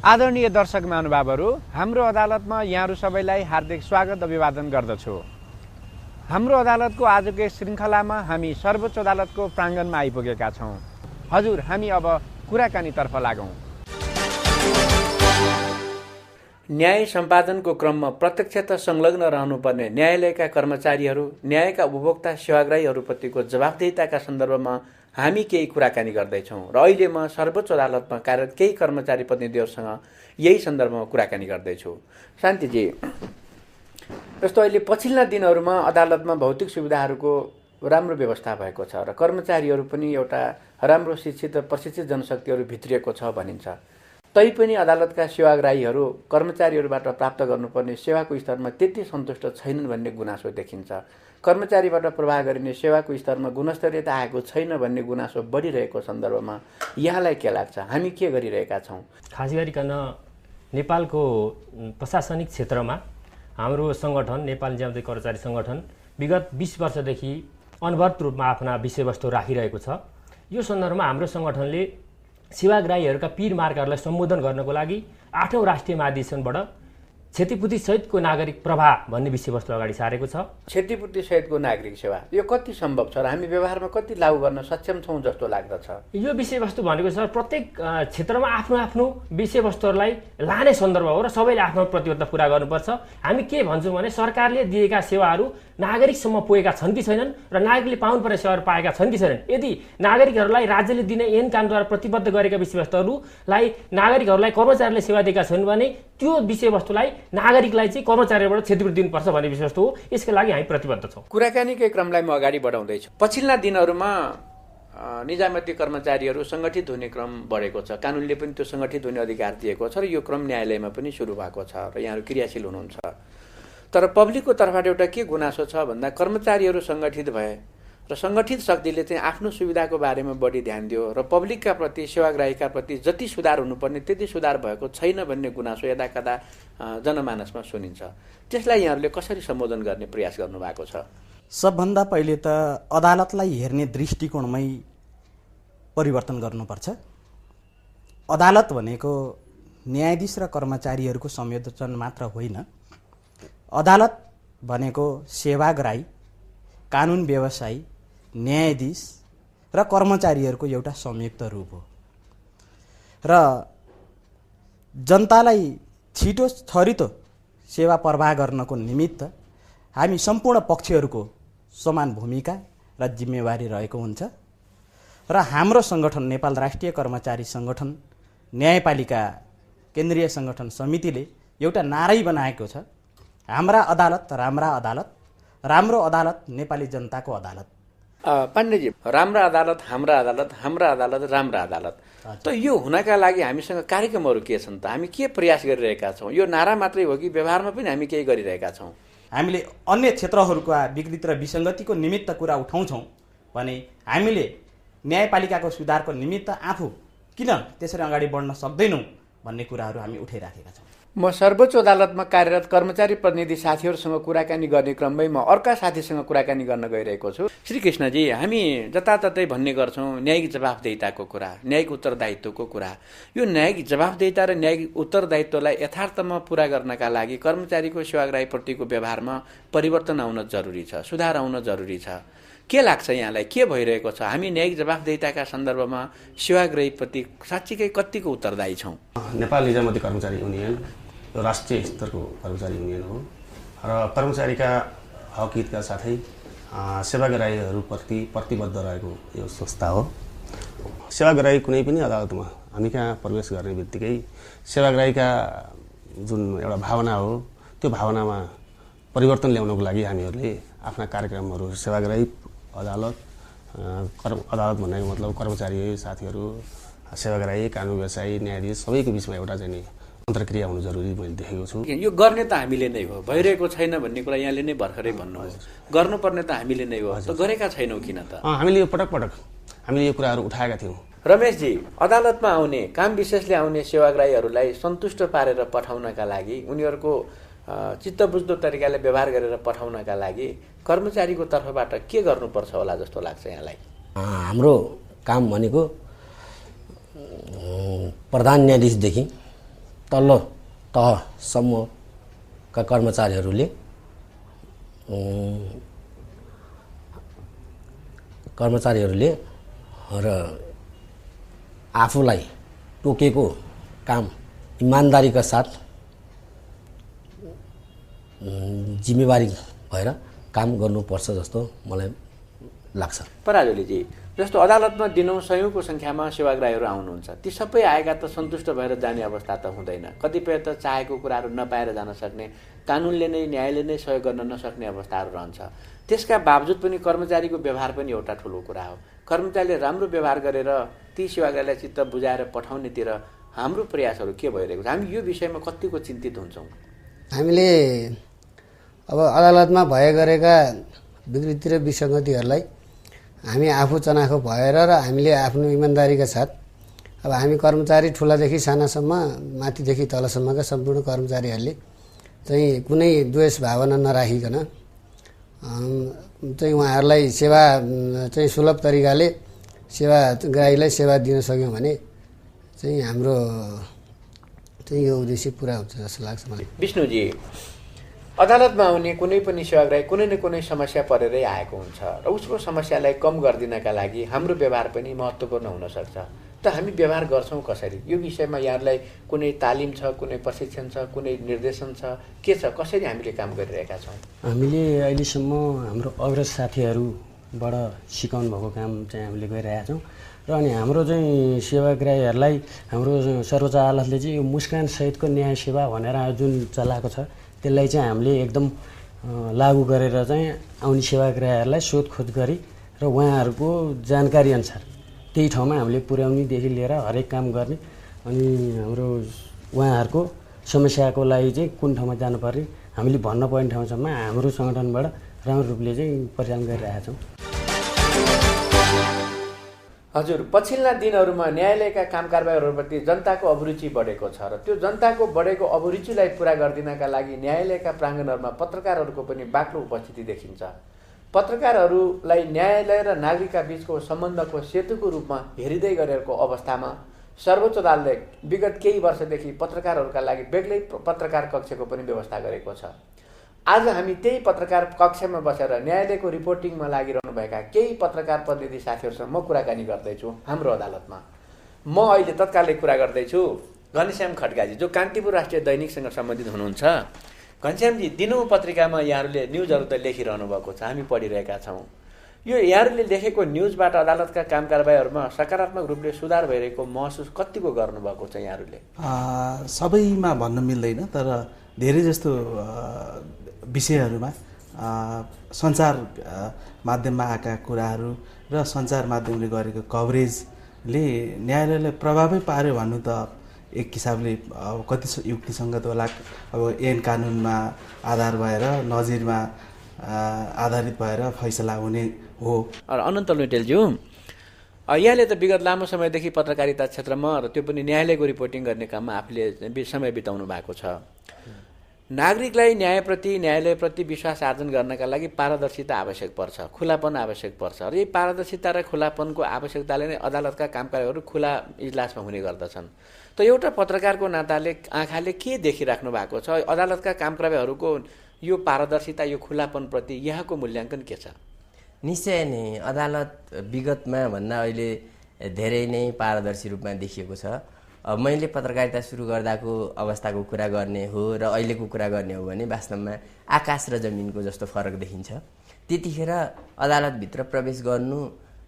आदरणीय दर्शक महानुभावहरू, हाम्रो अदालतमा यहाँहरू सबैलाई हार्दिक स्वागत अभिवादन गर्दछु। हाम्रो अदालतको आजको यस श्रृङ्खलामा हामी सर्वोच्च अदालतको प्राङ्गणमा आइपुगेका छौँ। हजुर, हामी अब कुराकानीतर्फ लागौँ। न्याय सम्पादनको क्रममा प्रत्यक्षतः संलग्न रहनुपर्ने न्यायालयका कर्मचारीहरू, न्यायका उपभोक्ता सेवाग्राहीहरूप्रतिको जवाफदेहिताका सन्दर्भमा हामी केही कुराकानी गर्दैछौँ र अहिले म सर्वोच्च अदालतमा कार्यरत केही कर्मचारी प्रतिनिधिहरूसँग यही सन्दर्भमा कुराकानी गर्दैछु। शान्तिजी, जस्तो अहिले पछिल्ला दिनहरूमा अदालतमा भौतिक सुविधाहरूको राम्रो व्यवस्था भएको छ र कर्मचारीहरू पनि एउटा राम्रो शिक्षित र प्रशिक्षित जनशक्तिहरू भित्रिएको छ भनिन्छ। तैपनि अदालतका सेवाग्राहीहरू कर्मचारीहरूबाट प्राप्त गर्नुपर्ने सेवाको स्तरमा त्यति सन्तुष्ट छैनन् भन्ने गुनासो देखिन्छ। कर्मचारीबाट प्रवाह गरिने सेवाको स्तरमा गुणस्तरीयता आएको छैन भन्ने गुनासो बढिरहेको सन्दर्भमा यहाँलाई के लाग्छ? हामी के गरिरहेका छौँ? खास गरिकन नेपालको प्रशासनिक क्षेत्रमा हाम्रो सङ्गठन नेपाल ज्यादै कर्मचारी सङ्गठन विगत 20 वर्षदेखि अनवरत रूपमा आफ्ना विषयवस्तु राखिरहेको छ। यो सन्दर्भमा हाम्रो सङ्गठनले सेवाग्राहीहरूका पीर मार्गहरूलाई सम्बोधन गर्नको लागि 8औं राष्ट्रिय महाधिवेशनबाट क्षतिपूर्ति सहितको नागरिक प्रवाह भन्ने विषयवस्तु अगाडि सारेको छ। क्षतिपूर्ति सहितको नागरिक सेवा यो कति सम्भव छ र हामी व्यवहारमा कति लागू गर्न सक्षम छौँ जस्तो लाग्दछ? यो विषयवस्तु भनेको सर प्रत्येक क्षेत्रमा आफ्नो आफ्नो विषयवस्तुहरूलाई लाने सन्दर्भ हो र सबैले आफ्नो प्रतिबद्धता पुरा गर्नुपर्छ। हामी के भन्छौँ भने सरकारले दिएका सेवाहरू नागरिकसम्म पुगेका छन् कि छैनन् र नागरिकले पाउनुपर्ने सेवाहरू पाएका छन् कि छैनन्। यदि नागरिकहरूलाई राज्यले दिने ऐन कानुनद्वारा प्रतिबद्ध गरेका विषयवस्तुहरूलाई नागरिकहरूलाई कर्मचारीले सेवा दिएका छन् भने त्यो विषयवस्तुलाई नागरिकलाई चाहिँ कर्मचारीबाट क्षतिपूर्ति दिनुपर्छ भन्ने विषयवस्तु हो। यसका लागि हामी प्रतिबद्ध छौँ। कुराकानीकै क्रमलाई म अगाडि बढाउँदैछु। पछिल्ला दिनहरूमा निजामती कर्मचारीहरू सङ्गठित हुने क्रम बढेको छ। कानुनले पनि त्यो सङ्गठित हुने अधिकार दिएको छ र यो क्रम न्यायालयमा पनि सुरु भएको छ र यहाँहरू क्रियाशील हुनुहुन्छ। तर पब्लिकको तर्फबाट एउटा के गुनासो छ भन्दा कर्मचारीहरू सङ्गठित भए र सङ्गठित शक्तिले चाहिँ आफ्नो सुविधाको बारेमा बढी ध्यान दियो र पब्लिकका प्रति सेवाग्राहीका प्रति जति सुधार हुनुपर्ने त्यति सुधार भएको छैन भन्ने गुनासो यदाकदा जनमानसमा सुनिन्छ। त्यसलाई यहाँहरूले कसरी सम्बोधन गर्ने प्रयास गर्नुभएको छ? सबभन्दा पहिले त अदालतलाई हेर्ने दृष्टिकोणमै परिवर्तन गर्नुपर्छ। अदालत भनेको न्यायाधीश र कर्मचारीहरूको संयोजन मात्र होइन। अदालत भनेको सेवाग्राही, कानुन व्यवसायी, न्यायाधीश र कर्मचारीहरूको एउटा संयुक्त रूप हो र जनतालाई छिटो छरितो सेवा प्रवाह गर्नको निमित्त हामी सम्पूर्ण पक्षहरूको समान भूमिका र जिम्मेवारी रहेको हुन्छ र हाम्रो सङ्गठन नेपाल राष्ट्रिय कर्मचारी सङ्गठन न्यायपालिका केन्द्रीय सङ्गठन समितिले एउटा नारै बनाएको छ, हाम्रा अदालत राम्रा अदालत, राम्रो अदालत नेपाली जनताको अदालत। पाण्डेजी, राम्रा अदालत, हाम्रा अदालत, हाम्रा अदालत, राम्रा अदालत, त यो हुनका लागि हामीसँग कार्यक्रमहरू के छन् त? हामी के प्रयास गरिरहेका छौँ? यो नारा मात्रै हो कि व्यवहारमा पनि हामी केही गरिरहेका छौँ? हामीले अन्य क्षेत्रहरूका विकृति र विसङ्गतिको निमित्त कुरा उठाउँछौँ भने हामीले न्यायपालिकाको सुधारको निमित्त आफू किन त्यसरी अगाडि बढ्न सक्दैनौँ भन्ने कुराहरू हामी उठाइराखेका छौँ। म सर्वोच्च अदालतमा कार्यरत कर्मचारी प्रतिनिधि साथीहरूसँग कुराकानी गर्ने क्रममै म अर्का साथीसँग कुराकानी गर्न गइरहेको छु। श्री कृष्णजी, हामी जताततै भन्ने गर्छौँ न्यायिक जवाफदेहिताको कुरा, न्यायिक उत्तरदायित्वको कुरा। यो न्यायिक जवाफदेहिता र न्यायिक उत्तरदायित्वलाई यथार्थमा पुरा गर्नका लागि कर्मचारीको सेवाग्राहीप्रतिको व्यवहारमा परिवर्तन आउन जरुरी छ, सुधार आउन जरुरी छ। के लाग्छ यहाँलाई? के भइरहेको छ? हामी न्यायिक जवाफदेहिताका सन्दर्भमा सेवाग्राहीप्रति साँच्चीकै कतिको उत्तरदायी छौँ? नेपाल निजामती कर्मचारी युनियन राष्ट्रिय स्तरको कर्मचारी युनियन हो र कर्मचारीका हक हितका साथै सेवाग्राहीहरूप्रति प्रतिबद्ध रहेको यो संस्था हो। सेवाग्राही कुनै पनि अदालतमा हामी कहाँ प्रवेश गर्ने बित्तिकै सेवाग्राहीका जुन एउटा भावना हो त्यो भावनामा परिवर्तन ल्याउनको लागि हामीहरूले आफ्ना कार्यक्रमहरू सेवाग्राही अदालत अदालत भन्ने मतलब कर्मचारी साथीहरू, सेवाग्राही, कानुन व्यवसायी, न्यायाधीश सबैको बिचमा एउटा चाहिँ नि अन्तर्क्रिया हुनु जरुरी मैले देखेको छु। यो गर्ने त हामीले नै हो, भइरहेको छैन भन्ने कुरा यहाँले नै भर्खरै भन्नुभयो। गर्नुपर्ने त हामीले नै हो, त गरेका छैनौँ किन त? हामीले यो पटक पटक हामीले यो कुराहरू उठाएका थियौँ। रमेशजी, अदालतमा आउने काम विशेषले आउने सेवाग्राहीहरूलाई सन्तुष्ट पारेर पठाउनका लागि, उनीहरूको चित्त बुझ्दो तरिकाले व्यवहार गरेर पठाउनका लागि कर्मचारीको तर्फबाट के गर्नुपर्छ होला जस्तो लाग्छ यहाँलाई? हाम्रो काम भनेको प्रधान न्यायाधीशदेखि तल्लो तह समूहका कर्मचारीहरूले र आफूलाई तोकेको काम इमान्दारीका साथ जिम्मेवारी भएर काम गर्नुपर्छ जस्तो मलाई लाग्छ। पराजुलीजी, जस्तो अदालतमा दिनौँ सयौँको सङ्ख्यामा सेवाग्राहीहरू आउनुहुन्छ, ती सबै आएका त सन्तुष्ट भएर जाने अवस्था त हुँदैन। कतिपय त चाहेको कुराहरू नपाएर जान सक्ने, कानुनले नै न्यायले नै सहयोग गर्न नसक्ने अवस्थाहरू रहन्छ। त्यसका बावजुद पनि कर्मचारीको व्यवहार पनि एउटा ठुलो कुरा हो। कर्मचारीले राम्रो व्यवहार गरेर ती सेवाग्राहीलाई चित्त बुझाएर पठाउनेतिर हाम्रो प्रयासहरू के भइरहेको छ? हामी यो विषयमा कतिको चिन्तित हुन्छौँ? हामीले अब अदालतमा भए गरेका विकृति र विसङ्गतिहरूलाई हामी आफू चनाखो भएर र हामीले आफ्नो इमान्दारीका साथ अब हामी कर्मचारी ठुलादेखि सानासम्म माथिदेखि तलसम्मका सम्पूर्ण कर्मचारीहरूले चाहिँ कुनै द्वेष भावना नराखिकन चाहिँ उहाँहरूलाई सेवा चाहिँ सुलभ तरिकाले सेवाग्राहीलाई सेवा दिन सक्यौँ भने चाहिँ हाम्रो चाहिँ यो उद्देश्य पुरा हुन्छ जस्तो लाग्छ मलाई। विष्णुजी, अदालतमा आउने कुनै पनि सेवाग्राही कुनै न कुनै समस्या परेरै आएको हुन्छ र उसको समस्यालाई कम गरिदिनका लागि हाम्रो व्यवहार पनि महत्त्वपूर्ण हुनसक्छ। त हामी व्यवहार गर्छौँ कसरी? यो विषयमा यहाँलाई कुनै तालिम छ, कुनै प्रशिक्षण छ, कुनै निर्देशन छ, के छ? कसरी हामीले काम गरिरहेका छौँ? हामीले अहिलेसम्म हाम्रो अग्रज साथीहरूबाट सिकाउनु भएको काम चाहिँ हामीले गरिरहेका छौँ र अनि हाम्रो चाहिँ सेवाग्राहीहरूलाई हाम्रो सर्वोच्च अदालतले चाहिँ यो मुस्कानसहितको न्याय सेवा भनेर जुन चलाएको छ त्यसलाई चाहिँ हामीले एकदम लागू गरेर चाहिँ आउने सेवाग्राहीहरूलाई सोधखोज गरी र उहाँहरूको जानकारी अनुसार त्यही ठाउँमा हामीले पुर्याउनेदेखि लिएर हरेक काम गर्ने अनि हाम्रो उहाँहरूको समस्याको लागि चाहिँ कुन ठाउँमा जानुपर्ने हामीले भन्न पर्ने ठाउँसम्म हाम्रो सङ्गठनबाट राम्रो रूपले चाहिँ परिचालन गरिरहेका छौँ। हजुर, पछिल्ला दिनहरूमा न्यायालयका काम कारबाहीहरूप्रति जनताको अभिरुचि बढेको छ र त्यो जनताको बढेको अभिरुचिलाई पुरा गरिदिनका लागि न्यायालयका प्राङ्गणहरूमा पत्रकारहरूको पनि बाक्लो उपस्थिति देखिन्छ। पत्रकारहरूलाई न्यायालय र नागरिकका बीचको सम्बन्धको सेतुको रूपमा हेरिँदै गरेको अवस्थामा सर्वोच्च अदालतले विगत केही वर्षदेखि पत्रकारहरूका लागि बेग्लै पत्रकार कक्षको पनि व्यवस्था गरेको छ। आज हामी त्यही पत्रकार कक्षमा बसेर न्यायालयको रिपोर्टिङमा लागिरहनुभएका केही पत्रकार प्रतिनिधि साथीहरूसँग म कुराकानी गर्दैछु हाम्रो अदालतमा। म अहिले तत्कालै कुरा गर्दैछु घनश्याम खड्काजी, जो कान्तिपुर राष्ट्रिय दैनिकसँग सम्बन्धित हुनुहुन्छ। घनश्यामजी, दिनौँ पत्रिकामा यहाँहरूले न्युजहरू त लेखिरहनु भएको छ, हामी पढिरहेका छौँ। यो यहाँहरूले लेखेको न्युजबाट अदालतका काम कारबाहीहरूमा सकारात्मक रूपले सुधार भइरहेको महसुस कतिको गर्नुभएको छ यहाँहरूले? सबैमा भन्न मिल्दैन, तर धेरै जस्तो विषयहरूमा सञ्चार माध्यममा आएका कुराहरू र सञ्चार माध्यमले गरेको कभरेजले न्यायालयलाई प्रभावै पार्यो भन्नु त एक हिसाबले कति युक्तिसङ्गत होला। अब ऐन कानुनमा आधार भएर नजिरमा आधारित भएर फैसला हुने हो। अनन्त लुइटेलज्यू, यहाँले त विगत लामो समयदेखि पत्रकारिता क्षेत्रमा र त्यो पनि न्यायालयको रिपोर्टिङ गर्ने काममा आफूले समय बिताउनु भएको छ। नागरिकलाई न्यायालयप्रति विश्वास आर्जन गर्नका लागि पारदर्शिता आवश्यक पर्छ, खुलापन आवश्यक पर्छ र यही पारदर्शिता र खुलापनको आवश्यकताले नै अदालतका कामकाजहरू खुला इजलासमा हुने गर्दछन्। त एउटा पत्रकारको नाताले आँखाले के देखिराख्नु भएको छ? अदालतका कामकाजहरूको यो पारदर्शिता, यो खुलापनप्रति यहाँको मूल्याङ्कन के छ? निश्चय नै अदालत विगतमा भन्दा अहिले धेरै नै पारदर्शी रूपमा देखिएको छ। मैले पत्रकारिता सुरु गर्दाको अवस्थाको कुरा गर्ने हो र अहिलेको कुरा गर्ने हो भने वास्तवमा आकाश र जमिनको जस्तो फरक देखिन्छ। त्यतिखेर अदालतभित्र प्रवेश गर्नु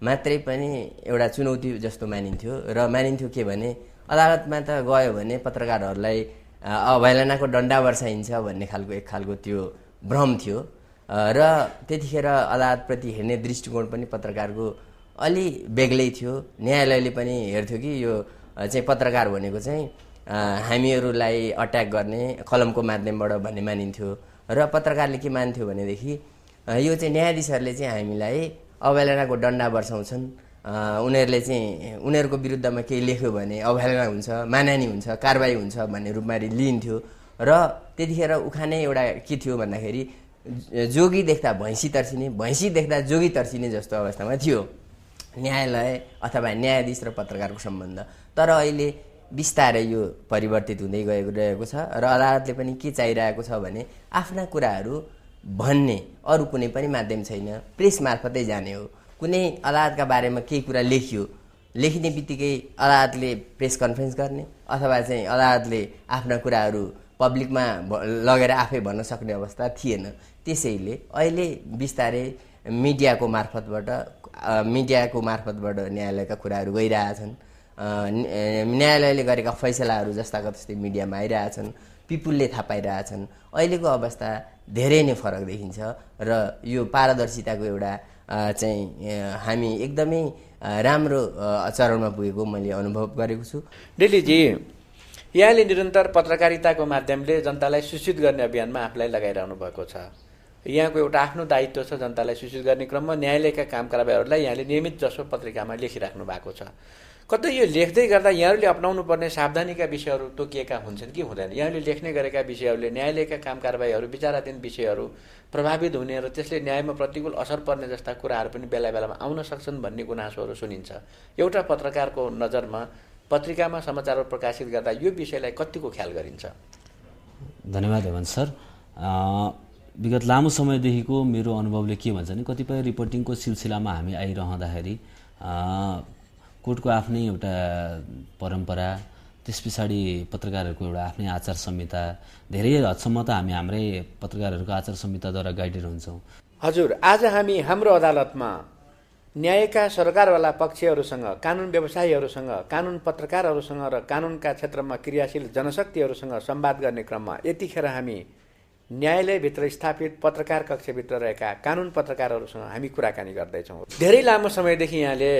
मात्रै पनि एउटा चुनौती जस्तो मानिन्थ्यो र मानिन्थ्यो के भने अदालतमा त गयो भने पत्रकारहरूलाई अवहेलनाको डन्डा वर्षाइन्छ भन्ने एक खालको त्यो भ्रम थियो र त्यतिखेर अदालतप्रति हेर्ने दृष्टिकोण पनि पत्रकारको अलि बेग्लै थियो। न्यायालयले पनि हेर्थ्यो कि यो चाहिँ पत्रकार भनेको चाहिँ हामीहरूलाई अट्याक गर्ने कलमको माध्यमबाट भन्ने मानिन्थ्यो र पत्रकारले के मान्थ्यो भनेदेखि यो चाहिँ न्यायाधीशहरूले चाहिँ हामीलाई अवहेलनाको डन्डा वर्षाउँछन्, उनीहरूले चाहिँ उनीहरूको विरुद्धमा केही लेख्यो भने अवहेलना हुन्छ, मानहानि हुन्छ, कारबाही हुन्छ भन्ने रूपमा लिइन्थ्यो र त्यतिखेर उखानै एउटा के थियो भन्दाखेरि जोगी देख्दा भैँसी तर्सिने, भैँसी देख्दा जोगी तर्सिने जस्तो अवस्थामा थियो न्यायालय अथवा न्यायाधीश र पत्रकारको सम्बन्ध। तर अहिले बिस्तारै यो परिवर्तित हुँदै गएको छ र अदालतले पनि के चाहिरहेको छ भने आफ्ना कुराहरू भन्ने अरू कुनै पनि माध्यम छैन, प्रेस मार्फतै जाने हो। कुनै अदालतका बारेमा केही कुरा लेखिने बित्तिकै अदालतले प्रेस कन्फरेन्स गर्ने अथवा चाहिँ अदालतले आफ्ना कुराहरू पब्लिकमा लगेर आफै भन्न सक्ने अवस्था थिएन। त्यसैले अहिले बिस्तारै मिडियाको मार्फतबाट न्यायालयका कुराहरू गइरहेछन्। न्यायालयले गरेका फैसलाहरू जस्ताको त्यस्तै मिडियामा आइरहेछन्, पिपुलले थाहा पाइरहेछन्। अहिलेको अवस्था धेरै नै फरक देखिन्छ र यो पारदर्शिताको एउटा चाहिँ हामी एकदमै राम्रो चरणमा पुगेको मैले अनुभव गरेको छु। डेलीजी, यहाँले निरन्तर पत्रकारिताको माध्यमले जनतालाई सूचित गर्ने अभियानमा आफूलाई लगाइरहनु भएको छ। यहाँको एउटा आफ्नो दायित्व छ जनतालाई सूचित गर्ने क्रममा न्यायालयका काम कारबाहीहरूलाई यहाँले नियमित जसो पत्रिकामा लेखिराख्नु भएको छ। कतै यो लेख्दै गर्दा यहाँहरूले अपनाउनु पर्ने सावधानीका विषयहरू तोकिएका हुन्छन् कि हुँदैन? यहाँले लेख्ने गरेका विषयहरूले न्यायालयका काम कारबाहीहरू, विचाराधीन विषयहरू प्रभावित हुने र त्यसले न्यायमा प्रतिकूल असर पर्ने जस्ता कुराहरू पनि बेला बेलामा आउन सक्छन् भन्ने गुनासोहरू सुनिन्छ। एउटा पत्रकारको नजरमा पत्रिकामा समाचारहरू प्रकाशित गर्दा यो विषयलाई कतिको ख्याल गरिन्छ? धन्यवाद हेमन्त सर। विगत लामो समयदेखिको मेरो अनुभवले के भन्छ भने कतिपय रिपोर्टिङको सिलसिलामा हामी आइरहँदाखेरि कोर्टको आफ्नै एउटा परम्परा, त्यस पछाडि पत्रकारहरूको एउटा आफ्नै आचार संहिता, धेरै हदसम्म त हामी हाम्रै पत्रकारहरूको आचार संहिताद्वारा गाइडेड हुन्छौँ। हजुर, आज हामी हाम्रो अदालतमा न्यायका सरकारवाला पक्षहरूसँग, कानुन व्यवसायीहरूसँग, कानुन पत्रकारहरूसँग र कानुनका क्षेत्रमा क्रियाशील जनशक्तिहरूसँग संवाद गर्ने क्रममा यतिखेर हामी न्यायालयभित्र स्थापित पत्रकार कक्षभित्र रहेका कानुन पत्रकारहरूसँग हामी कुराकानी गर्दैछौँ। धेरै लामो समयदेखि यहाँले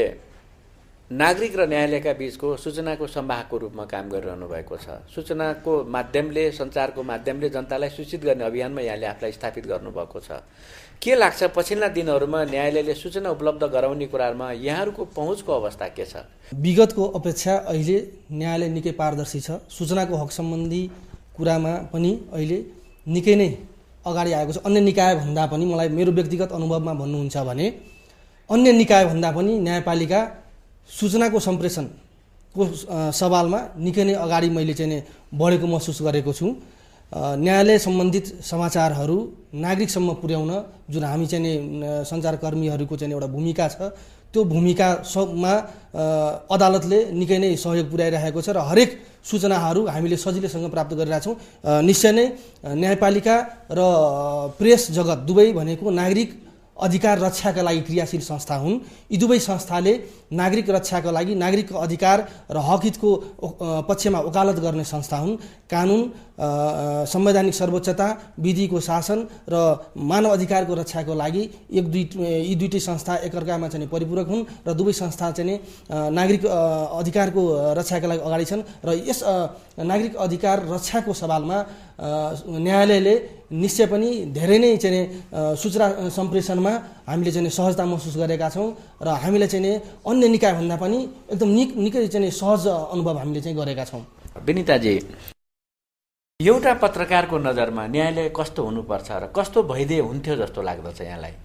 नागरिक र न्यायालयका बीचको सूचनाको संवाहकको रूपमा काम गरिरहनु भएको छ। सूचनाको माध्यमले, सञ्चारको माध्यमले जनतालाई सूचित गर्ने अभियानमा यहाँले आफूलाई स्थापित गर्नुभएको छ। के लाग्छ पछिल्ला दिनहरूमा न्यायालयले सूचना उपलब्ध गराउने कुरामा यहाँहरूको पहुँचको अवस्था के छ? विगतको अपेक्षा अहिले न्यायालय निकै पारदर्शी छ। सूचनाको हक सम्बन्धी कुरामा पनि अहिले निकै नै अगाडि आएको छ। अन्य निकायभन्दा पनि, मलाई मेरो व्यक्तिगत अनुभवमा भन्नुहुन्छ भने अन्य निकायभन्दा पनि न्यायपालिका सूचनाको सम्प्रेषणको सवालमा निकै नै अगाडि मैले चाहिँ बढेको महसुस गरेको छु। न्यायालय सम्बन्धित समाचारहरू नागरिकसम्म पुर्याउन जुन हामी चाहिँ सञ्चारकर्मीहरूको चाहिँ एउटा भूमिका छ, त्यो भूमिकामा अदालतले निकै नै सहयोग पुर्याइरहेको छ र हरेक सूचनाहरू हामीले सजिलैसँग प्राप्त गरिरहेछौँ। निश्चय नै न्यायपालिका र प्रेस जगत दुवै भनेको नागरिक अधिकार रक्षाका लागि क्रियाशील संस्था हुन्। यी दुवै संस्थाले नागरिक रक्षाका लागि, नागरिकको अधिकार र हक हितको पक्षमा वकालत गर्ने संस्था हुन्। कानुन, संवैधानिक सर्वोच्चता, विधिको शासन र मानव अधिकारको रक्षाको लागि यी दुईटै संस्था एकअर्कामा चाहिँ परिपूरक हुन् र दुवै संस्था चाहिँ नागरिक अधिकारको रक्षाका लागि अगाडि छन्। र यस नागरिक अधिकार रक्षाको सवालमा न्यायालयले निश्चय पनि धेरै नै चाहिँ सूचना सम्प्रेषणमा हामीले चाहिँ सहजता महसुस गरेका छौँ र हामीलाई चाहिँ अन्य निकायभन्दा पनि एकदम निकै चाहिँ सहज अनुभव हामीले चाहिँ गरेका छौँ। विनिताजी, एउटा पत्रकारको नजरमा न्यायालय कस्तो हुनुपर्छ र कस्तो भइदिए हुन्थ्यो जस्तो लाग्दछ यहाँलाई?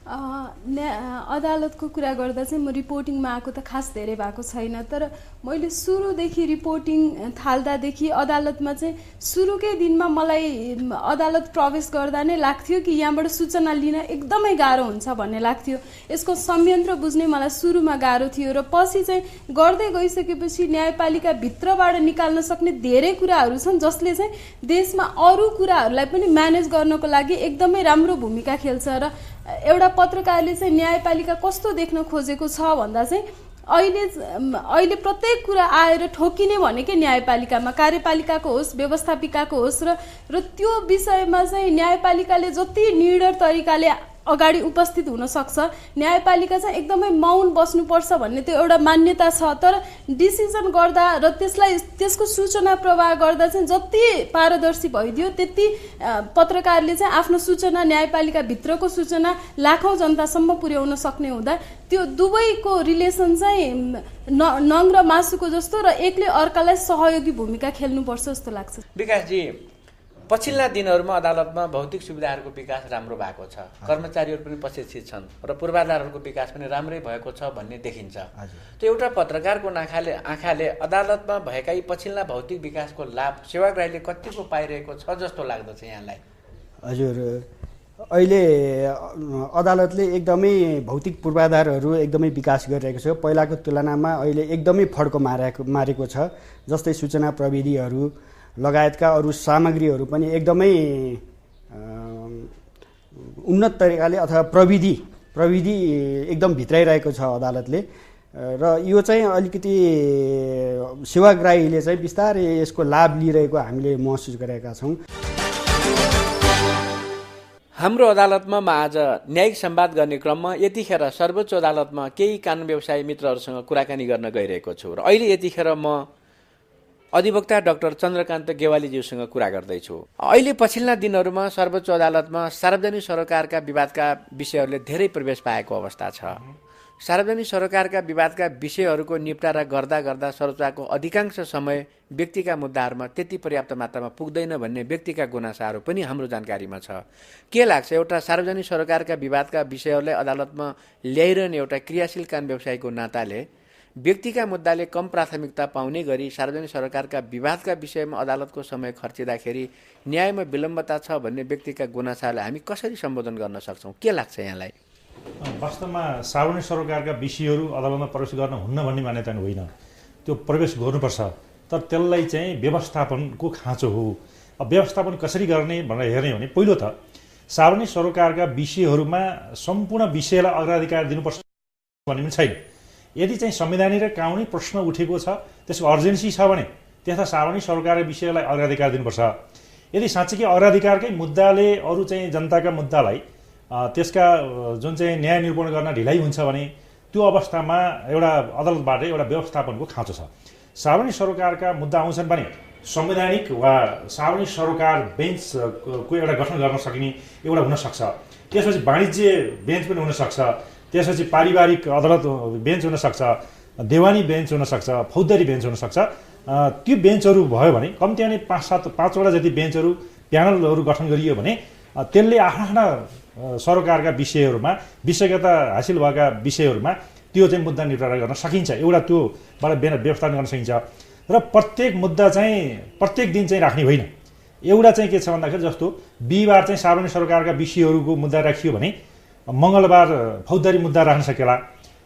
अदालतको कुरा गर्दा चाहिँ म रिपोर्टिङमा आएको त खास धेरै भएको छैन, तर मैले सुरुदेखि रिपोर्टिङ थाल्दादेखि अदालतमा चाहिँ सुरुकै दिनमा मलाई अदालत प्रवेश गर्दा नै लाग्थ्यो कि यहाँबाट सूचना लिन एकदमै गाह्रो हुन्छ भन्ने लाग्थ्यो। यसको संयन्त्र बुझ्ने मलाई सुरुमा गाह्रो थियो र पछि चाहिँ गर्दै गइसकेपछि न्यायपालिका भित्रबाट निकाल्न सक्ने धेरै कुराहरू छन् जसले चाहिँ देशमा अरू कुराहरूलाई पनि म्यानेज गर्नको लागि एकदमै राम्रो भूमिका खेल्छ। र एउटा पत्रकारले चाहिँ न्यायपालिका कस्तो देख्न खोजेको छ भन्दा चाहिँ अहिले प्रत्येक कुरा आएर ठोकिने भनेकै न्यायपालिकामा, कार्यपालिकाको होस्, व्यवस्थापिकाको होस् र त्यो विषयमा चाहिँ न्यायपालिकाले जति निडर तरिकाले अगाडि उपस्थित हुन सक्छ, न्यायपालिका चाहिँ एकदमै मौन बस्नुपर्छ भन्ने त्यो एउटा मान्यता छ। तर डिसिजन गर्दा र त्यसको सूचना प्रवाह गर्दा चाहिँ जति पारदर्शी भइदियो त्यति पत्रकारले चाहिँ आफ्नो सूचना, न्यायपालिका भित्रको सूचना लाखौँ जनतासम्म पुर्याउन सक्ने हुँदा त्यो दुवैको रिलेसन चाहिँ नङ र मासुको जस्तो र एकले अर्कालाई सहयोगी भूमिका खेल्नुपर्छ जस्तो लाग्छ। विकासजी, पछिल्ला दिनहरूमा अदालतमा भौतिक सुविधाहरूको विकास राम्रो भएको छ, कर्मचारीहरू पनि प्रशिक्षित छन् र पूर्वाधारहरूको विकास पनि राम्रै भएको छ भन्ने देखिन्छ। त्यो एउटा पत्रकारको आँखाले अदालतमा भएका यी पछिल्ला भौतिक विकासको लाभ सेवाग्राहीले कतिको पाइरहेको छ जस्तो लाग्दछ यहाँलाई? हजुर, अहिले अदालतले एकदमै भौतिक पूर्वाधारहरू एकदमै विकास गरिरहेको छ। पहिलाको तुलनामा अहिले एकदमै फड्को मारेको छ। जस्तै सूचना प्रविधिहरू लगायतका अरू सामग्रीहरू पनि एकदमै उन्नत तरिकाले अथवा प्रविधि एकदम भित्राइरहेको छ अदालतले। र यो चाहिँ अलिकति सेवाग्राहीले चाहिँ बिस्तारै यसको लाभ लिइरहेको हामीले महसुस गरेका छौँ। हाम्रो अदालतमा आज न्यायिक संवाद गर्ने क्रममा यतिखेर सर्वोच्च अदालतमा केही कानुन व्यवसायी मित्रहरूसँग कुराकानी गर्न गइरहेको छु र अहिले यतिखेर म अधिवक्ता डाक्टर चन्द्रकान्त गेवालीज्यूसँग कुरा गर्दैछु। अहिले पछिल्ला दिनहरूमा सर्वोच्च अदालतमा सार्वजनिक सरोकारका विवादका विषयहरूले धेरै प्रवेश पाएको अवस्था छ। सार्वजनिक सरोकारका विवादका विषयहरूको निपटारा गर्दा सर्वोच्चको अधिकांश समय व्यक्तिका मुद्दाहरूमा त्यति पर्याप्त मात्रामा पुग्दैन भन्ने व्यक्तिका गुनासाहरू पनि हाम्रो जानकारीमा छ। के लाग्छ, एउटा सार्वजनिक सरोकारका विवादका विषयहरूलाई अदालतमा ल्याइरहने एउटा क्रियाशील कानुन व्यवसायीको नाताले व्यक्तिका मुद्दाले कम प्राथमिकता पाउने गरी सार्वजनिक सरोकारका विवादका विषयमा अदालतको समय खर्चिँदाखेरि न्यायमा विलम्बता छ भन्ने व्यक्तिका गुनासालाई हामी कसरी सम्बोधन गर्न सक्छौँ? के लाग्छ यहाँलाई? वास्तवमा सार्वजनिक सरोकारका विषयहरू अदालतमा प्रवेश गर्न हुन्न भन्ने मान्यता होइन, त्यो प्रवेश गर्नुपर्छ। तर त्यसलाई चाहिँ व्यवस्थापनको खाँचो हो। अब व्यवस्थापन कसरी गर्ने भनेर हेर्ने हो भने पहिलो त सार्वजनिक सरोकारका विषयहरूमा सम्पूर्ण विषयलाई अग्राधिकार दिनुपर्छ भन्ने पनि छैन। यदि चाहिँ संवैधानिक र कानुनी प्रश्न उठेको छ, त्यसको अर्जेन्सी छ भने त्यस्ता सार्वजनिक सरोकारका विषयलाई अग्राधिकार दिनुपर्छ। यदि साँच्चै अग्राधिकारकै मुद्दाले अरू चाहिँ जनताका मुद्दालाई त्यसका जुन चाहिँ न्याय निरूपण गर्न ढिलाइ हुन्छ भने त्यो अवस्थामा एउटा अदालतबाट एउटा व्यवस्थापनको खाँचो छ। सार्वजनिक सरोकारका मुद्दा आउँछन् भने संवैधानिक वा सार्वजनिक सरोकार बेन्चको एउटा गठन गर्न सकिने एउटा हुनसक्छ। त्यसपछि वाणिज्य बेन्च पनि हुनसक्छ, त्यसपछि पारिवारिक अदालत बेन्च हुनसक्छ, देवानी बेन्च हुनसक्छ, फौजदारी बेन्च हुनसक्छ। त्यो बेन्चहरू भयो भने कम्ती भने 5-7-5वटा जति बेन्चहरू प्यानलहरू गठन गरियो भने त्यसले आफ्ना सरोकारका विषयहरूमा विषयगता हासिल भएका विषयहरूमा त्यो चाहिँ मुद्दा निपटारा गर्न सकिन्छ। एउटा त्योबाट व्यवस्थापन गर्न सकिन्छ। र प्रत्येक मुद्दा चाहिँ प्रत्येक दिन चाहिँ राख्ने होइन। एउटा चाहिँ के छ भन्दाखेरि जस्तो बिहिबार चाहिँ सार्वजनिक सरोकारका विषयहरूको मुद्दा राखियो भने मङ्गलबार फौजदारी मुद्दा राख्न सकेला,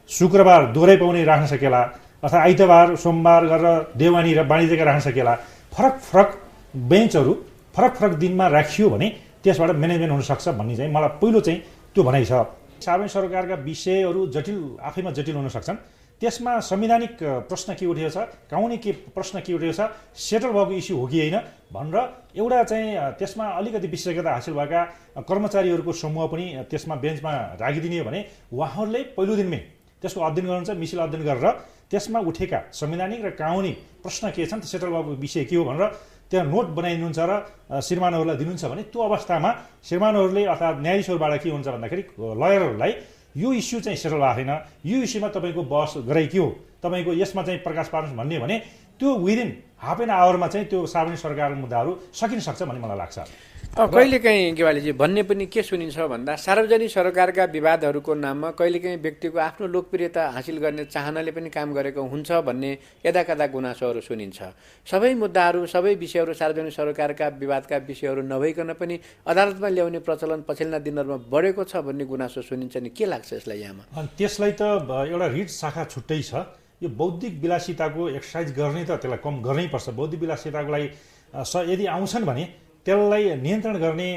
शुक्रबार दोहोऱ्याइ पाउने राख्न सकेला, अथवा आइतबार सोमबार गरेर देवानी र वाणिज्यका राख्न सकेला। फरक बेन्चहरू फरक दिनमा राखियो भने त्यसबाट म्यानेजमेन्ट हुनसक्छ भन्ने चाहिँ मलाई पहिलो चाहिँ त्यो भनाइ छ। सार्वजनिक सरोकारका विषयहरू आफैमा जटिल हुन सक्छन्। त्यसमा संवैधानिक प्रश्न के उठेको छ, कानुनी के प्रश्न के उठेको छ, सेटल भएको इस्यु हो कि होइन भनेर एउटा चाहिँ त्यसमा अलिकति विशेषज्ञता हासिल भएका कर्मचारीहरूको समूह पनि त्यसमा बेन्चमा राखिदिने हो भने उहाँहरूले पहिलो दिनमै त्यसको अध्ययन गर्नुहुन्छ। मिसिल अध्ययन गरेर त्यसमा उठेका संवैधानिक र कानुनी प्रश्न के छन्, सेटल भएको विषय के हो भनेर त्यहाँ नोट बनाइदिनुहुन्छ र श्रीमानहरूलाई दिनुहुन्छ भने त्यो अवस्थामा श्रीमानहरूले अर्थात् न्यायाधीशहरूबाट के हुन्छ भन्दाखेरि लयरहरूलाई यो इस्यु चाहिँ सेटल भएको छैन, यो इस्युमा तपाईँको बहस गराइ के हो, तपाईँको यसमा चाहिँ प्रकाश पार्नुहोस् भन्ने भने त्यो विदिन हाफ एन आवरमा चाहिँ त्यो सार्वजनिक सरकारको मुद्दाहरू सकिन सक्छ भन्ने मलाई लाग्छ। कहिलेकाहीँ गेवालीजी भन्ने पनि के सुनिन्छ भन्दा सार्वजनिक सरकारका विवादहरूको नाममा कहिलेकाहीँ व्यक्तिको आफ्नो लोकप्रियता हासिल गर्ने चाहनाले पनि काम गरेको हुन्छ भन्ने यदाकदा गुनासोहरू सुनिन्छ। सबै मुद्दाहरू सबै विषयहरू सार्वजनिक सरकारका विवादका विषयहरू नभइकन पनि अदालतमा ल्याउने प्रचलन पछिल्ला दिनहरूमा बढेको छ भन्ने गुनासो सुनिन्छ नि, के लाग्छ यसलाई यहाँमा? त्यसलाई त एउटा रिट शाखा छुट्टै छ। यो बौद्धिक विलासिताको एक्सर्साइज गर्ने त त्यसलाई कम गर्नै पर्छ। बौद्धिक विलासिताको लागि यदि आउँछन् भने त्यसलाई नियन्त्रण गर्ने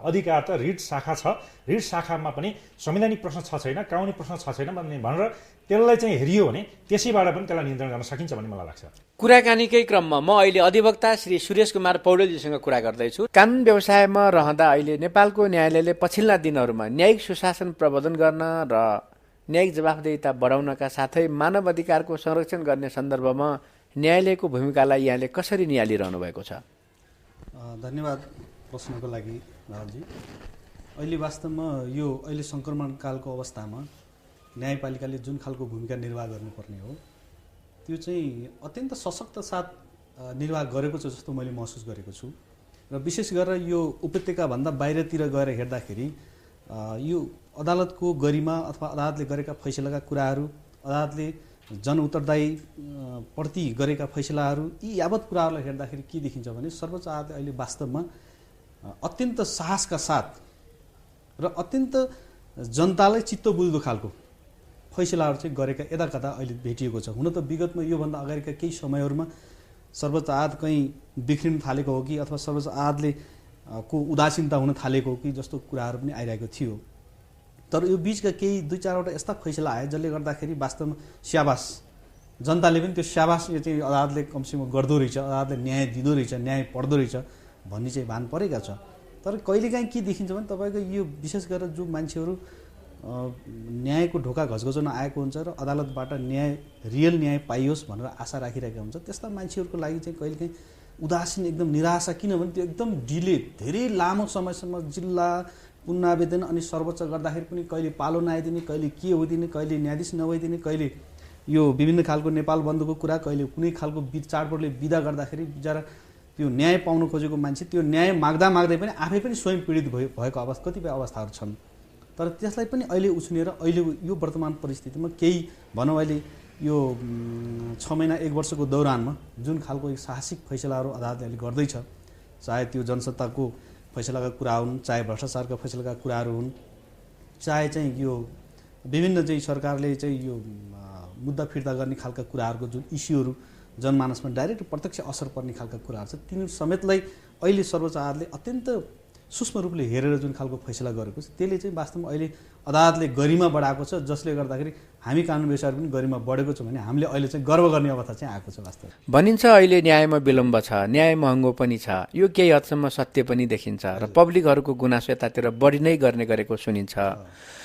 अधिकार त रिट शाखा छ। रिट शाखामा पनि संवैधानिक प्रश्न छ छैन, कानुनी प्रश्न छ छैन भनेर त्यसलाई चाहिँ हेरियो भने त्यसैबाट पनि त्यसलाई नियन्त्रण गर्न सकिन्छ भन्ने मलाई लाग्छ। कुराकानीकै क्रममा म अहिले अधिवक्ता श्री सुरेश कुमार पौडेलजीसँग कुरा गर्दैछु। कानुन व्यवसायमा रहँदा अहिले नेपालको न्यायालयले पछिल्ला दिनहरूमा न्यायिक सुशासन प्रवर्धन गर्न र न्यायिक जवाफदेहिता बढाउनका साथै मानव अधिकारको संरक्षण गर्ने सन्दर्भमा न्यायालयको भूमिकालाई यहाँले कसरी निहालिरहनु भएको छ? धन्यवाद प्रश्नको लागि राहुलजी। अहिले वास्तवमा यो अहिले सङ्क्रमणकालको अवस्थामा न्यायपालिकाले जुन खालको भूमिका निर्वाह गर्नुपर्ने हो त्यो चाहिँ अत्यन्त सशक्त साथ निर्वाह गरेको छ जस्तो मैले महसुस गरेको छु। र र विशेष गरेर यो उपत्यकाभन्दा बाहिरतिर गएर हेर्दाखेरि यो अदालतको गरिमा अथवा अदालतले गरेका फैसलाका कुराहरू, अदालतले जनउत्तरदायी प्रति गरेका फैसलाहरू, यी यावत कुराहरूलाई हेर्दाखेरि के देखिन्छ भने सर्वोच्च अदालतले अहिले वास्तवमा अत्यन्त साहसका साथ र अत्यन्त जनतालाई चित्त बुझ्दो खालको फैसलाहरू चाहिँ गरेका यदाकदा अहिले भेटिएको छ। हुन त विगतमा योभन्दा अगाडिका केही समयहरूमा सर्वोच्च अदालत कहीँ बिग्रिन थालेको हो कि अथवा सर्वोच्च अदालतले को उदासीनता हुन थालेको हो कि जस्तो कुराहरू पनि आइरहेको थियो। तर यो बिचका केही 2-4वटा यस्ता फैसला आए जसले गर्दाखेरि वास्तवमा स्याबास, जनताले पनि त्यो स्याबास यो चाहिँ अदालतले कमसेकम गर्दो रहेछ, अदालतले न्याय दिँदो रहेछ, न्याय पर्दो रहेछ भन्ने चाहिँ भान परेका छ। तर कहिलेकाहीँ के देखिन्छ भने तपाईँको यो विशेष गरेर जो मान्छेहरू न्यायको ढोका घचघचाउन आएको हुन्छ र अदालतबाट न्याय, रियल न्याय पाइयोस् भनेर आशा राखिरहेका हुन्छ, त्यस्ता मान्छेहरूको लागि चाहिँ कहिलेकाहीँ उदासीन, एकदम निराशा, किनभने त्यो एकदम डिले, धेरै लामो समयसम्म जिल्ला पुनरावेदन अनि सर्वोच्च गर्दाखेरि पनि कहिले पालो नआइदिने, कहिले के होइदिने, कहिले न्यायाधीश नभइदिने, कहिले यो विभिन्न खालको नेपाल बन्दको कुरा, कहिले कुनै खालको चाडपर्वले बिदा गर्दाखेरि बिचरा त्यो न्याय पाउन खोजेको मान्छे त्यो न्याय माग्दा माग्दै पनि आफै पनि स्वयं पीडित भएको अवस्था, कतिपय अवस्थाहरू छन्। तर त्यसलाई पनि अहिले उछिनेर अहिले यो वर्तमान परिस्थितिमा केही भनौँ अहिले यो 6 महिना 1 वर्षको दौरानमा जुन खालको साहसिक फैसलाहरू अदालतले अहिले गर्दैछ, चाहे त्यो जनसत्ताको फैसलाका कुरा हुन्, चाहे भ्रष्टाचारका फैसलाका कुराहरू हुन्, चाहे चाहिँ यो विभिन्न चाहिँ सरकारले चाहिँ यो मुद्दा फिर्ता गर्ने खालका कुराहरूको जुन इस्युहरू जनमानसमा डाइरेक्ट प्रत्यक्ष असर पर्ने खालका कुराहरू छ, तिनीहरू समेतलाई अहिले सर्वोच्च अदालतले अत्यन्त सूक्ष्म रूपले हेरेर जुन खालको फैसला गरेको छ त्यसले चाहिँ वास्तवमा अहिले अदालतले गरिमा बढाएको छ, जसले गर्दाखेरि हामी कानुन व्यवसायहरू पनि गरिमा बढेको छ भने हामीले अहिले चाहिँ गर्व गर्ने अवस्था चाहिँ आएको छ। वास्तवमा भनिन्छ अहिले न्यायमा विलम्ब छ, न्याय महँगो पनि छ, यो केही हदसम्म सत्य पनि देखिन्छ र पब्लिकहरूको गुनासो यतातिर बढी नै गर्ने गरेको सुनिन्छ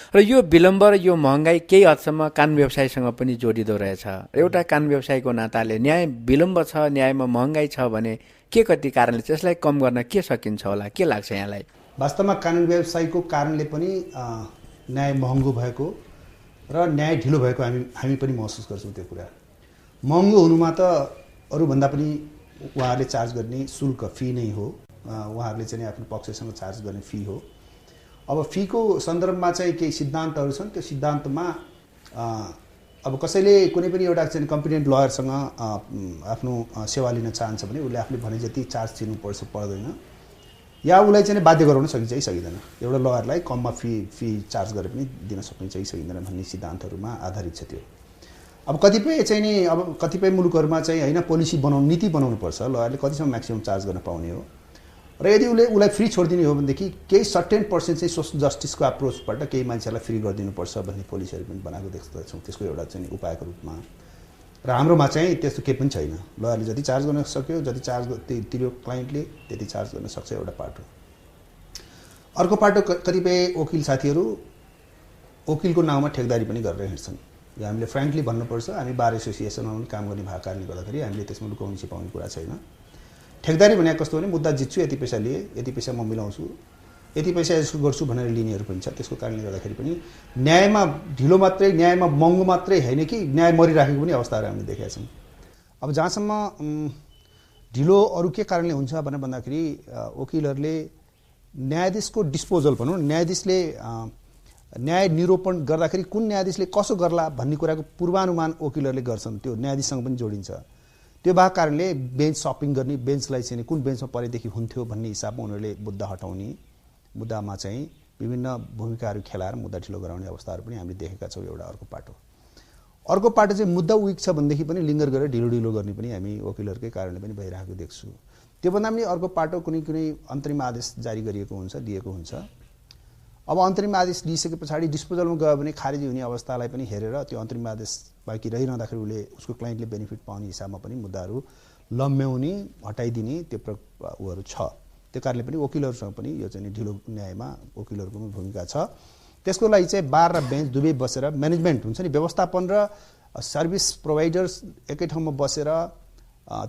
र यो विलम्ब र यो महँगाई केही हदसम्म कानुन व्यवसायसँग पनि जोडिँदो रहेछ। एउटा कानुन व्यवसायको नाताले न्याय विलम्ब छ, न्यायमा महँगाई छ भने के कति कारणले त्यसलाई कम गर्न के सकिन्छ होला, के लाग्छ यहाँलाई? वास्तवमा कानुन व्यवसायको कारणले पनि न्याय महँगो भएको र न्याय ढिलो भएको हामी पनि महसुस गर्छौँ। त्यो कुरा महँगो हुनुमा त अरूभन्दा पनि उहाँहरूले चार्ज गर्ने शुल्क फी नै हो, उहाँहरूले चाहिँ आफ्नो पक्षसँग चार्ज गर्ने फी हो। अब फीको सन्दर्भमा चाहिँ केही सिद्धान्तहरू छन्, त्यो सिद्धान्तमा अब कसैले कुनै पनि एउटा चाहिँ कम्पिटेन्ट लयरसँग आफ्नो सेवा लिन चाहन्छ भने उसले आफूले भने जति चार्ज तिर्नुपर्छ पर्दैन, या उसलाई चाहिँ बाध्य गराउन सकिन्छ कि सकिँदैन, एउटा लयरलाई कममा फी चार्ज गरेर पनि दिन सकिन्छ कि सकिँदैन भन्ने सिद्धान्तहरूमा आधारित छ त्यो। अब कतिपय चाहिँ नि अब कतिपय मुलुकहरूमा चाहिँ होइन पोलिसी बनाउनु, नीति बनाउनुपर्छ लयरले कतिसम्म म्याक्सिमम चार्ज गर्न पाउने हो, र यदि उसलाई फ्री छोडिदिने हो भनेदेखि केही सर्टेन पर्सेन्ट चाहिँ सोसल जस्टिसको अप्रोचबाट केही मान्छेहरूलाई फ्री गरिदिनुपर्छ भन्ने पोलिसीहरू पनि बनाएको देख्दछौँ, त्यसको एउटा चाहिँ उपायको रूपमा। र हाम्रोमा चाहिँ त्यस्तो केही पनि छैन, लयरले जति चार्ज गर्न सक्यो, जति चार्ज तिर्यो क्लाइन्टले त्यति चार्ज गर्न सक्छ, एउटा पाटो। अर्को पाटो कतिपय वकिल साथीहरू वकिलको नाउँमा ठेकदारी पनि गरेर हिँड्छन्। यो हामीले फ्रेङ्कली भन्नुपर्छ, हामी बार एसोसिएसनमा पनि काम गर्ने भएको कारणले गर्दाखेरि हामीले त्यसमा लुकाउने छिपाउने कुरा छैन। ठेकदारी भनेको कस्तो भने मुद्दा जित्छु, यति पैसा लिए, यति पैसा म मिलाउँछु, यति पैसा यसो गर्छु भनेर लिनेहरू पनि छ। त्यसको कारणले गर्दाखेरि पनि न्यायमा ढिलो मात्रै, न्यायमा महँगो मात्रै होइन कि न्याय मरिराखेको पनि अवस्थाहरू हामीले देखेका छौँ। अब जहाँसम्म ढिलो अरू के कारणले हुन्छ भनेर भन्दाखेरि वकिलहरूले न्यायाधीशको डिस्पोजल भनौँ, न्यायाधीशले न्याय निरूपण गर्दाखेरि कुन न्यायाधीशले कसो गर्ला भन्ने कुराको पूर्वानुमान वकिलहरूले गर्छन्, त्यो न्यायाधीशसँग पनि जोडिन्छ। त्यो भएको कारणले बेन्च सपिङ गर्ने, बेन्चलाई चाहिँ कुन बेन्चमा परेदेखि हुन्थ्यो भन्ने हिसाबमा उनीहरूले मुद्दा हटाउने, मुद्दामा चाहिँ विभिन्न भूमिकाहरू खेलाएर मुद्दा ढिलो गराउने अवस्थाहरू पनि हामीले देखेका छौँ। एउटा अर्को पाटो चाहिँ मुद्दा विक छ भनेदेखि पनि लिङ्गर गरेर ढिलो गर्ने पनि हामी वकिलहरूकै कारणले पनि भइरहेको देख्छु। त्योभन्दा पनि अर्को पाटो कुनै अन्तरिम आदेश जारी गरिएको हुन्छ, दिएको हुन्छ। अब अन्तरिम आदेश लिइसके पछाडि डिस्पोजलमा गयो भने खारिज हुने अवस्थालाई पनि हेरेर त्यो अन्तरिम आदेश बाँकी रहिरहँदाखेरि उसले उसको क्लाइन्टले बेनिफिट पाउने हिसाबमा पनि मुद्दाहरू लम्ब्याउने, हटाइदिने त्यो उहरू छ। त्यो कारणले पनि वकिलहरूसँग पनि यो चाहिँ ढिलो न्यायमा वकिलहरूको पनि भूमिका छ। त्यसको लागि चाहिँ बार र बेन्च दुवै बसेर म्यानेजमेन्ट हुन्छ नि, व्यवस्थापन र सर्भिस प्रोभाइडर्स एकै ठाउँमा बसेर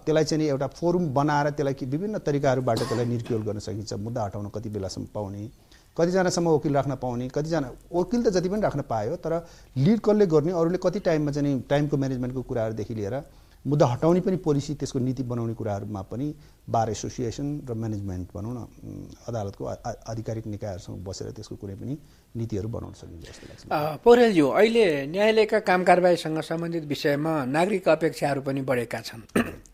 त्यसलाई चाहिँ एउटा फोरम बनाएर त्यसलाई विभिन्न तरिकाहरूबाट त्यसलाई निर्क्युल गर्न सकिन्छ। मुद्दा हटाउन कति बेलासम्म पाउने, कतिजनासम्म वकिल राख्न पाउने, कतिजना वकिल त जति पनि राख्न पायो तर लिड कसले गर्ने, अरूले कति टाइममा चाहिँ टाइमको म्यानेजमेन्टको कुराहरूदेखि लिएर मुद्दा हटाउने पनि पोलिसी त्यसको नीति बनाउने कुराहरूमा पनि बार एसोसिएसन र म्यानेजमेन्ट भनौँ न अदालतको आधिकारिक निकायहरूसँग बसेर त्यसको कुनै पनि नीतिहरू बनाउन सकिन्छ जस्तो लाग्छ। पौडेलज्यू, अहिले न्यायालयका काम कारबाहीसँग सम्बन्धित विषयमा नागरिक अपेक्षाहरू पनि बढेका छन्,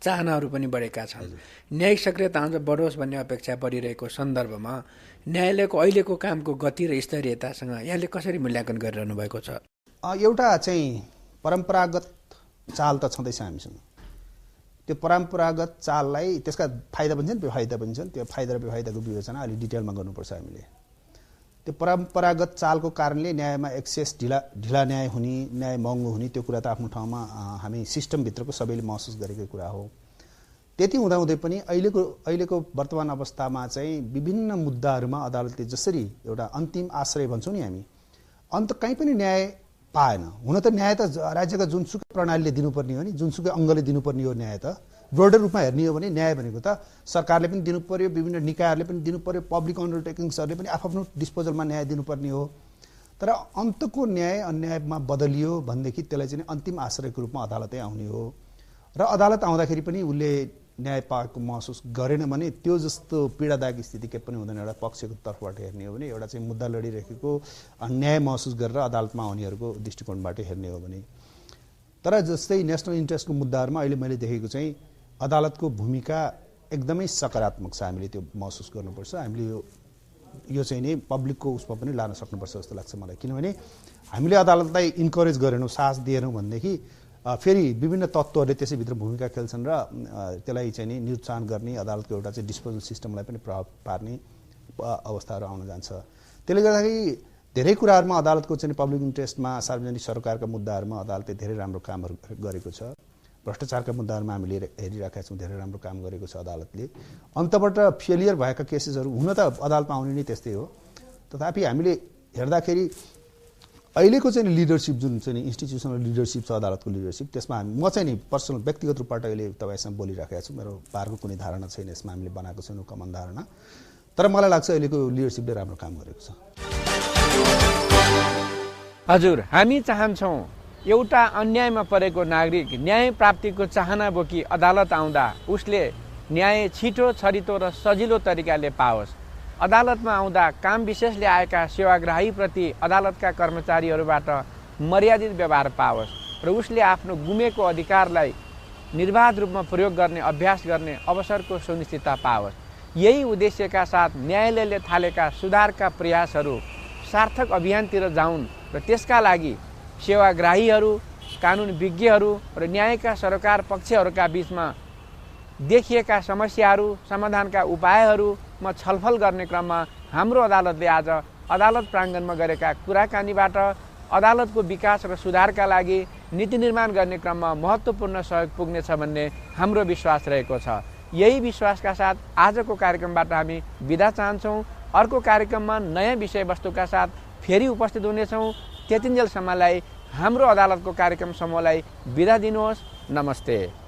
चाहनाहरू पनि बढेका छन्। न्यायिक सक्रियता अझ बढोस् भन्ने अपेक्षा बढिरहेको सन्दर्भमा न्यायालयको अहिलेको कामको गति र स्तरीयतासँग यहाँले कसरी मूल्याङ्कन गरिरहनु भएको छ? एउटा चाहिँ परम्परागत चाल त छँदैछ हामीसँग। त्यो परम्परागत चाललाई त्यसका फाइदा पनि छन् बेफाइदा पनि छन्। त्यो फाइदा र बेफाइदाको विवेचना अलिक डिटेलमा गर्नुपर्छ हामीले। त्यो परम्परागत चालको कारणले न्यायमा एक्सेस ढिला न्याय हुने, न्याय महँगो हुने, त्यो कुरा त आफ्नो ठाउँमा हामी सिस्टमभित्रको सबैले महसुस गरेकै कुरा हो। त्यति हुँदाहुँदै पनि अहिलेको वर्तमान अवस्थामा चाहिँ विभिन्न मुद्दाहरूमा अदालतले जसरी एउटा अन्तिम आश्रय भन्छौँ नि हामी, अन्त कहीँ पनि न्याय पाएन। हुन त न्याय त राज्यका जुनसुकै प्रणालीले दिनुपर्ने हो नि, जुनसुकै अङ्गले दिनुपर्ने हो न्याय त। ब्रोडर रूपमा हेर्ने हो भने न्याय भनेको त सरकारले पनि दिनु पर्यो, विभिन्न निकायहरूले पनि दिनु पर्यो, पब्लिक अन्डरटेकिङ्सहरूले पनि आफ्नो डिस्पोजलमा न्याय दिनुपर्ने हो। तर अन्तको न्याय अन्यायमा बदलियो भनेदेखि त्यसलाई चाहिँ अन्तिम आश्रयको रूपमा अदालतै आउने हो। र अदालत आउँदाखेरि पनि उसले न्याय पाएको महसुस गरेन भने त्यो जस्तो पीडादायक स्थिति के पनि हुँदैन। एउटा पक्षको तर्फबाट हेर्ने हो भने, एउटा चाहिँ मुद्दा लडिरहेको न्याय महसुस गरेर अदालतमा आउनेहरूको दृष्टिकोणबाट हेर्ने हो भने। तर जस्तै नेसनल इन्ट्रेस्टको मुद्दाहरूमा अहिले मैले देखेको चाहिँ अदालतको भूमिका एकदमै सकारात्मक छ। हामीले त्यो महसुस गर्नुपर्छ। हामीले यो चाहिँ नि पब्लिकको उसमा पनि लान सक्नुपर्छ जस्तो लाग्छ मलाई। किनभने हामीले अदालतलाई इन्करेज गरेनौँ, साहस दिएनौँ भनेदेखि फेरि विभिन्न तत्त्वहरूले त्यसैभित्र भूमिका खेल्छन् र त्यसलाई चाहिँ नि निरुत्साहन गर्ने, अदालतको एउटा चाहिँ डिस्पोजल सिस्टमलाई पनि प्रभाव पार्ने अवस्थाहरू आउन जान्छ। त्यसले गर्दाखेरि धेरै कुराहरूमा अदालतको चाहिँ पब्लिक इन्ट्रेस्टमा, सार्वजनिक सरोकारका मुद्दाहरूमा अदालतले धेरै राम्रो कामहरू गरेको छ। भ्रष्टाचारका मुद्दाहरूमा हामीले हेरिरहेका छौँ, धेरै राम्रो काम गरेको छ अदालतले। अन्तबाट फेलियर भएका केसेसहरू हुन त अदालतमा आउने नै त्यस्तै हो। तथापि हामीले हेर्दाखेरि अहिलेको चाहिँ लिडरसिप जुन चाहिँ इन्स्टिट्युसनल लिडरसिप छ, अदालतको लिडरसिप, त्यसमा म चाहिँ नि पर्सनल व्यक्तिगत रूपबाट अहिले तपाईँसँग बोलिराखेको छु। मेरो बारको कुनै धारणा छैन यसमा, हामीले बनाएको छैनौँ कमन धारणा। तर मलाई लाग्छ अहिलेको लिडरसिपले राम्रो काम गरेको छ। हजुर, हामी चाहन्छौँ एउटा अन्यायमा परेको नागरिक न्याय प्राप्तिको चाहना बोकी अदालत आउँदा उसले न्याय छिटो, छरितो र सजिलो तरिकाले पाओस्। अदालतमा आउँदा काम विशेषले आएका सेवाग्राहीप्रति अदालतका कर्मचारीहरूबाट मर्यादित व्यवहार पाओस् र उसले आफ्नो गुमेको अधिकारलाई निर्बाध रूपमा प्रयोग गर्ने, अभ्यास गर्ने अवसरको सुनिश्चितता पाओस्। यही उद्देश्यका साथ न्यायालयले थालेका सुधारका प्रयासहरू सार्थक अभियानतिर जाउन् र त्यसका लागि सेवाग्राहीहरू, कानुन विज्ञहरू र न्यायका सरकार पक्षहरूका बीचमा देखिएका समस्याहरू, समाधानका उपायहरूमा छलफल गर्ने क्रममा हाम्रो अदालतले आज अदालत प्राङ्गणमा गरेका कुराकानीबाट अदालतको विकास र सुधारका लागि नीति निर्माण गर्ने क्रममा महत्त्वपूर्ण सहयोग पुग्नेछ भन्ने हाम्रो विश्वास रहेको छ। यही विश्वासका साथ आजको कार्यक्रमबाट हामी बिदा चाहन्छौँ। अर्को कार्यक्रममा नयाँ विषयवस्तुका साथ फेरि उपस्थित हुनेछौँ। त्यतिन्जेलसम्मलाई हाम्रो अदालतको कार्यक्रम समूहलाई बिदा दिनुहोस्। नमस्ते।